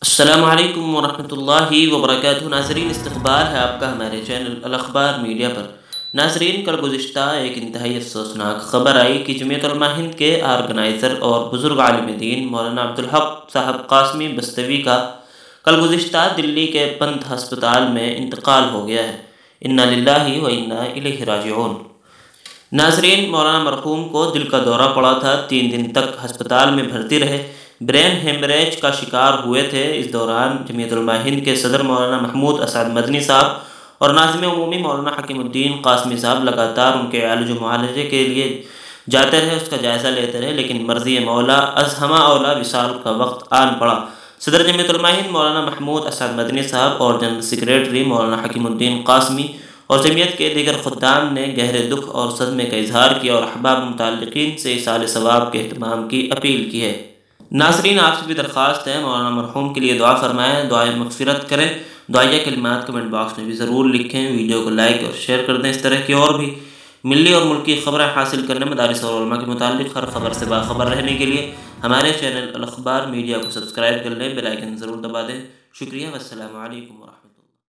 السلام علیکم ورحمۃ اللہ وبرکاتہ۔ ناظرین، استقبال ہے آپ کا ہمارے چینل الاخبار میڈیا پر۔ ناظرین، کل گزشتہ ایک انتہائی افسوسناک خبر آئی کہ جمعیت علماء ہند کے آرگنائزر اور بزرگ عالم دین مولانا عبدالحق صاحب قاسمی بستوی کا کل گزشتہ دلی کے پنتھ ہسپتال میں انتقال ہو گیا ہے۔ انا للہ و انا الیہ راجعون۔ ناظرین، مولانا مرحوم کو دل کا دورہ پڑا تھا، 3 دن تک ہسپتال میں بھرتی رہے، برین ہیمریج کا شکار ہوئے تھے۔ اس دوران جمعیت علماء ہند کے صدر مولانا محمود اسعد مدنی صاحب اور ناظم عمومی مولانا حکیم الدین قاسمی صاحب لگاتار ان کے علاج و معالجے کے لیے جاتے رہے، اس کا جائزہ لیتے رہے، لیکن مرضی مولا از ہمہ اولا وصال کا وقت آن پڑا۔ صدر جمعیت علماء ہند مولانا محمود اسعد مدنی صاحب اور جنرل سیکریٹری مولانا حکیم الدین قاسمی اور جمعیت کے دیگر خدام نے گہرے دکھ اور صدمے کا اظہار کیا اور احباب متعلقین سے ایصال ثواب کے اہتمام کی اپیل کی ہے۔ ناظرین، آپ سے بھی درخواست ہے مولانا مرحوم کے لیے دعا فرمائیں، دعائے مغفرت کریں۔ دعائیہ کلمات کمنٹ باکس میں بھی ضرور لکھیں، ویڈیو کو لائک اور شیئر کر دیں۔ اس طرح کی اور بھی ملی اور ملکی خبریں حاصل کرنے، مدارس اور علماء کے متعلق ہر خبر سے باخبر رہنے کے لیے ہمارے چینل الاخبار میڈیا کو سبسکرائب کر لیں، بیل آئیکن ضرور دبا دیں۔ شکریہ، والسلام علیکم ورحمۃ اللہ۔